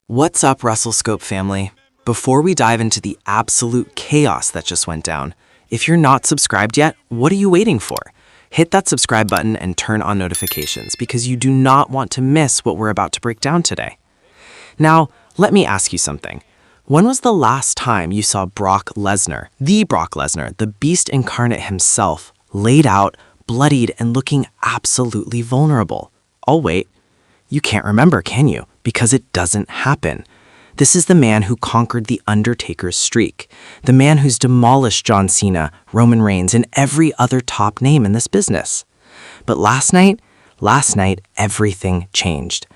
What's up, WrestleScope family? Before we dive into the absolute chaos that just went down, if you're not subscribed yet, what are you waiting for? Hit that subscribe button and turn on notifications because you do not want to miss what we're about to break down today. Now, let me ask you something. When was the last time you saw Brock Lesnar, the Beast Incarnate himself, laid out, bloodied, and looking absolutely vulnerable? Oh wait, you can't remember, can you? Because it doesn't happen. This is the man who conquered the Undertaker's streak, the man who's demolished John Cena, Roman Reigns, and every other top name in this business. But last night, everything changed.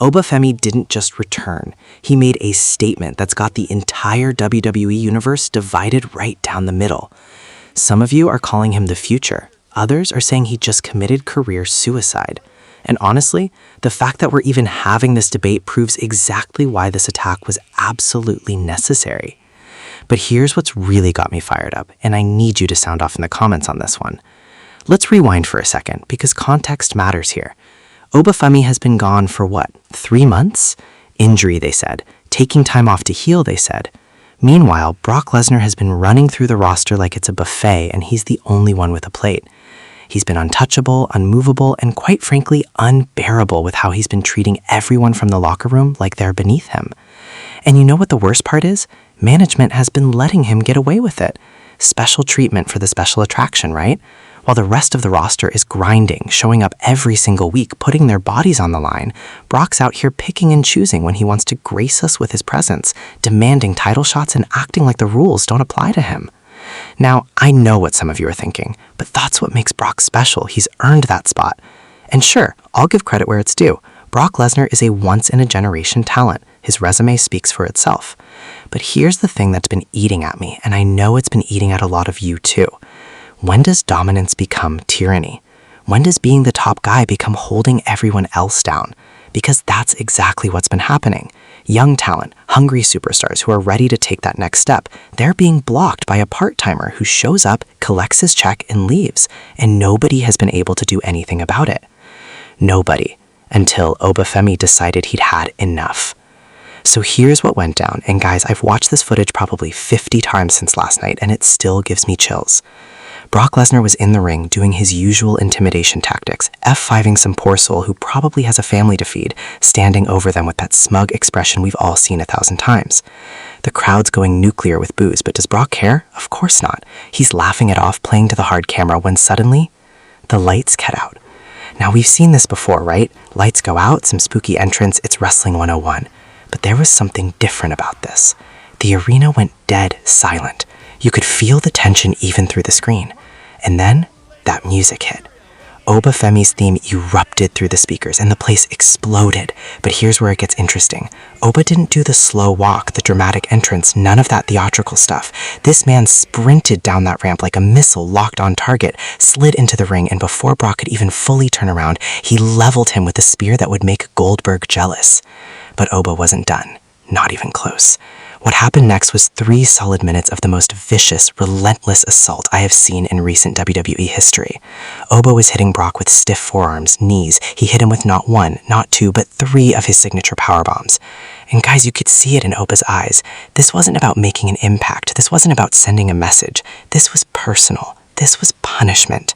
Oba Femi didn't just return. He made a statement that's got the entire WWE Universe divided right down the middle. Some of you are calling him the future. Others are saying he just committed career suicide. And honestly, the fact that we're even having this debate proves exactly why this attack was absolutely necessary. But here's what's really got me fired up, and I need you to sound off in the comments on this one. Let's rewind for a second, because context matters here. Oba Femi has been gone for what, 3 months? Injury, they said. Taking time off to heal, they said. Meanwhile, Brock Lesnar has been running through the roster like it's a buffet, and he's the only one with a plate. He's been untouchable, unmovable, and quite frankly, unbearable with how he's been treating everyone from the locker room like they're beneath him. And you know what the worst part is? Management has been letting him get away with it. Special treatment for the special attraction, right? While the rest of the roster is grinding, showing up every single week, putting their bodies on the line, Brock's out here picking and choosing when he wants to grace us with his presence, demanding title shots and acting like the rules don't apply to him. Now, I know what some of you are thinking, but that's what makes Brock special. He's earned that spot. And sure, I'll give credit where it's due. Brock Lesnar is a once-in-a-generation talent. His resume speaks for itself. But here's the thing that's been eating at me, and I know it's been eating at a lot of you too. When does dominance become tyranny? When does being the top guy become holding everyone else down? Because that's exactly what's been happening. Young talent, hungry superstars who are ready to take that next step, they're being blocked by a part-timer who shows up, collects his check, and leaves, and nobody has been able to do anything about it. Nobody, until Oba Femi decided he'd had enough. So here's what went down, and guys, I've watched this footage probably 50 times since last night, and it still gives me chills. Brock Lesnar was in the ring doing his usual intimidation tactics, F5ing some poor soul who probably has a family to feed, standing over them with that smug expression we've all seen 1,000 times. The crowd's going nuclear with boos, but does Brock care? Of course not. He's laughing it off, playing to the hard camera when suddenly, the lights cut out. Now we've seen this before, right? Lights go out, some spooky entrance, it's Wrestling 101. But there was something different about this. The arena went dead silent. You could feel the tension even through the screen. And then, that music hit. Oba Femi's theme erupted through the speakers, and the place exploded. But here's where it gets interesting. Oba didn't do the slow walk, the dramatic entrance, none of that theatrical stuff. This man sprinted down that ramp like a missile locked on target, slid into the ring, and before Brock could even fully turn around, he leveled him with a spear that would make Goldberg jealous. But Oba wasn't done. Not even close. What happened next was 3 solid minutes of the most vicious, relentless assault I have seen in recent WWE history. Oba was hitting Brock with stiff forearms, knees. He hit him with not 1, not 2, but 3 of his signature powerbombs. And guys, you could see it in Oba's eyes. This wasn't about making an impact. This wasn't about sending a message. This was personal. This was punishment.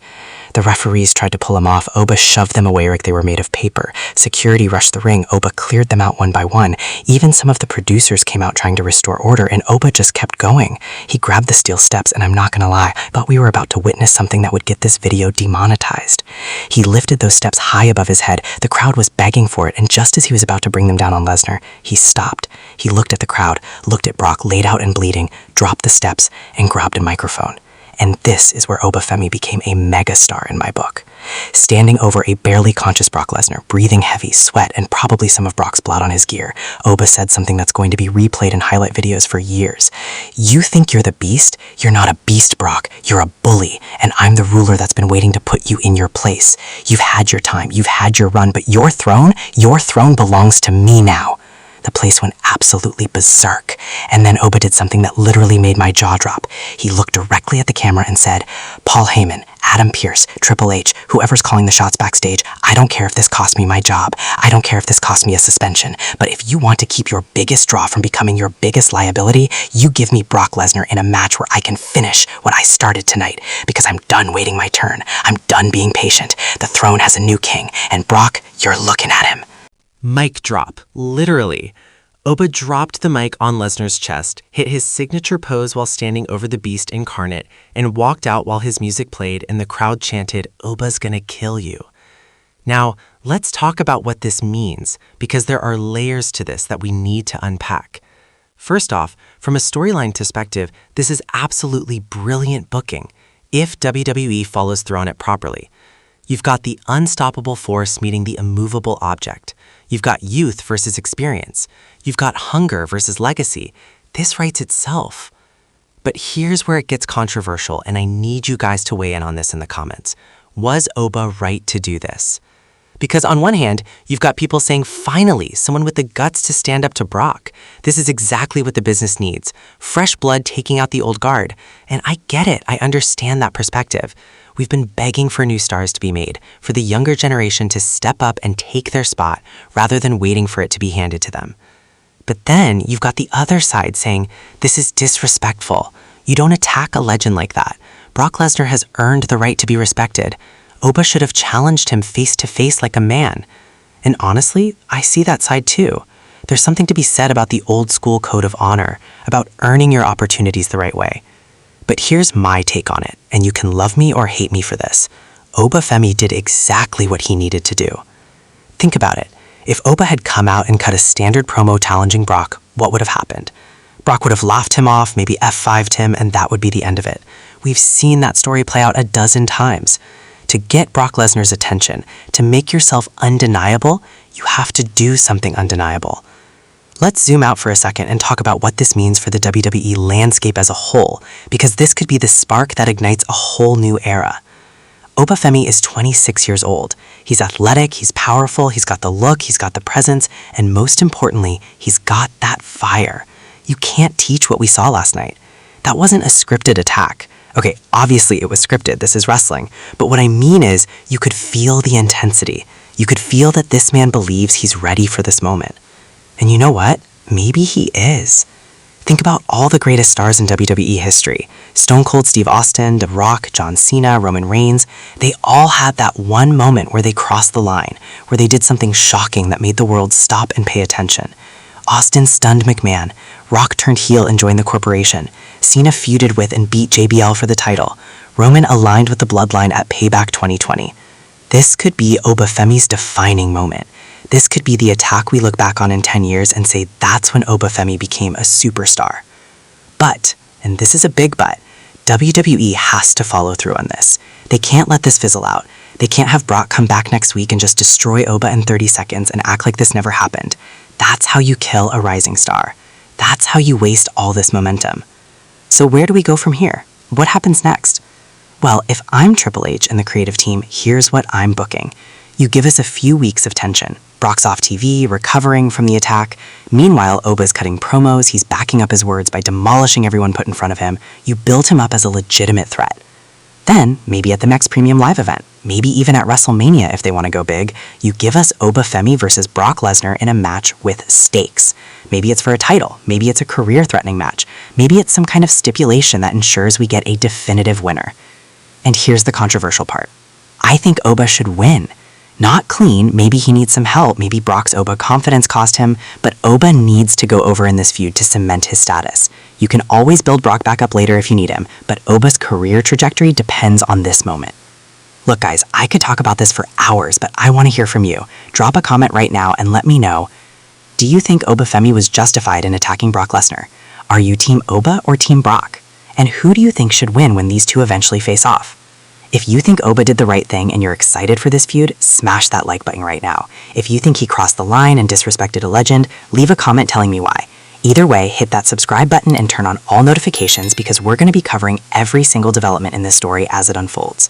The referees tried to pull him off. Oba shoved them away like they were made of paper. Security rushed the ring. Oba cleared them out one by one. Even some of the producers came out trying to restore order, and Oba just kept going. He grabbed the steel steps, and I'm not gonna lie, I thought we were about to witness something that would get this video demonetized. He lifted those steps high above his head. The crowd was begging for it, and just as he was about to bring them down on Lesnar, he stopped. He looked at the crowd, looked at Brock laid out and bleeding, dropped the steps, and grabbed a microphone. And this is where Oba Femi became a megastar in my book. Standing over a barely conscious Brock Lesnar, breathing heavy, sweat, and probably some of Brock's blood on his gear, Oba said something that's going to be replayed in highlight videos for years. You think you're the beast? You're not a beast, Brock. You're a bully, and I'm the ruler that's been waiting to put you in your place. You've had your time, you've had your run, but your throne belongs to me now. The place went absolutely berserk. And then Oba did something that literally made my jaw drop. He looked directly at the camera and said, "Paul Heyman, Adam Pearce, Triple H, whoever's calling the shots backstage, I don't care if this costs me my job. I don't care if this costs me a suspension. But if you want to keep your biggest draw from becoming your biggest liability, you give me Brock Lesnar in a match where I can finish what I started tonight. Because I'm done waiting my turn. I'm done being patient. The throne has a new king, and Brock, you're looking at him. Mic drop, literally. Oba dropped the mic on Lesnar's chest, hit his signature pose while standing over the Beast Incarnate, and walked out while his music played and the crowd chanted, "Oba's gonna kill you." Now, let's talk about what this means, because there are layers to this that we need to unpack. First off, from a storyline perspective, this is absolutely brilliant booking, if WWE follows through on it properly. You've got the unstoppable force meeting the immovable object. You've got youth versus experience. You've got hunger versus legacy. This writes itself. But here's where it gets controversial, and I need you guys to weigh in on this in the comments. Was Oba right to do this? Because on one hand, you've got people saying, finally, someone with the guts to stand up to Brock. This is exactly what the business needs. Fresh blood taking out the old guard. And I get it. I understand that perspective. We've been begging for new stars to be made, for the younger generation to step up and take their spot, rather than waiting for it to be handed to them. But then you've got the other side saying, this is disrespectful. You don't attack a legend like that. Brock Lesnar has earned the right to be respected. Oba should have challenged him face to face like a man. And honestly, I see that side too. There's something to be said about the old school code of honor, about earning your opportunities the right way. But here's my take on it, and you can love me or hate me for this. Oba Femi did exactly what he needed to do. Think about it. If Oba had come out and cut a standard promo challenging Brock, what would have happened? Brock would have laughed him off, maybe F5'd him, and that would be the end of it. We've seen that story play out a dozen times. To get Brock Lesnar's attention, to make yourself undeniable, you have to do something undeniable. Let's zoom out for a second and talk about what this means for the WWE landscape as a whole, because this could be the spark that ignites a whole new era. Oba Femi is 26 years old. He's athletic, he's powerful, he's got the look, he's got the presence, and most importantly, he's got that fire. You can't teach what we saw last night. That wasn't a scripted attack. Okay, obviously it was scripted, this is wrestling, but what I mean is you could feel the intensity. You could feel that this man believes he's ready for this moment. And you know what? Maybe he is. Think about all the greatest stars in WWE history. Stone Cold Steve Austin, The Rock, John Cena, Roman Reigns. They all had that one moment where they crossed the line, where they did something shocking that made the world stop and pay attention. Austin stunned McMahon. Rock turned heel and joined the corporation. Cena feuded with and beat JBL for the title. Roman aligned with the bloodline at Payback 2020. This could be Oba Femi's defining moment. This could be the attack we look back on in 10 years and say that's when Oba Femi became a superstar. But, and this is a big but, WWE has to follow through on this. They can't let this fizzle out. They can't have Brock come back next week and just destroy Oba in 30 seconds and act like this never happened. That's how you kill a rising star. That's how you waste all this momentum. So where do we go from here? What happens next? Well, if I'm Triple H and the creative team, here's what I'm booking. You give us a few weeks of tension. Brock's off TV, recovering from the attack. Meanwhile, Oba's cutting promos, he's backing up his words by demolishing everyone put in front of him. You build him up as a legitimate threat. Then, maybe at the next Premium Live event, maybe even at WrestleMania if they want to go big, you give us Oba Femi versus Brock Lesnar in a match with stakes. Maybe it's for a title, maybe it's a career-threatening match, maybe it's some kind of stipulation that ensures we get a definitive winner. And here's the controversial part. I think Oba should win. Not clean, maybe he needs some help, maybe Brock's Oba confidence cost him, but Oba needs to go over in this feud to cement his status. You can always build Brock back up later if you need him, but Oba's career trajectory depends on this moment. Look guys, I could talk about this for hours, but I want to hear from you. Drop a comment right now and let me know, do you think Oba Femi was justified in attacking Brock Lesnar? Are you Team Oba or Team Brock? And who do you think should win when these two eventually face off? If you think Oba did the right thing and you're excited for this feud, smash that like button right now. If you think he crossed the line and disrespected a legend, leave a comment telling me why. Either way, hit that subscribe button and turn on all notifications because we're going to be covering every single development in this story as it unfolds.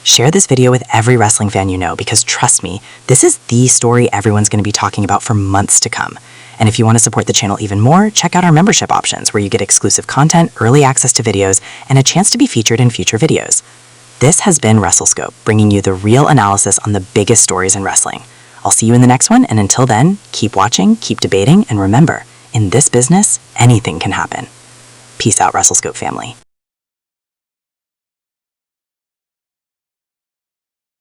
Share this video with every wrestling fan you know because trust me, this is the story everyone's going to be talking about for months to come. And if you want to support the channel even more, check out our membership options where you get exclusive content, early access to videos, and a chance to be featured in future videos. This has been WrestleScope, bringing you the real analysis on the biggest stories in wrestling. I'll see you in the next one, and until then, keep watching, keep debating, and remember, in this business, anything can happen. Peace out, WrestleScope family.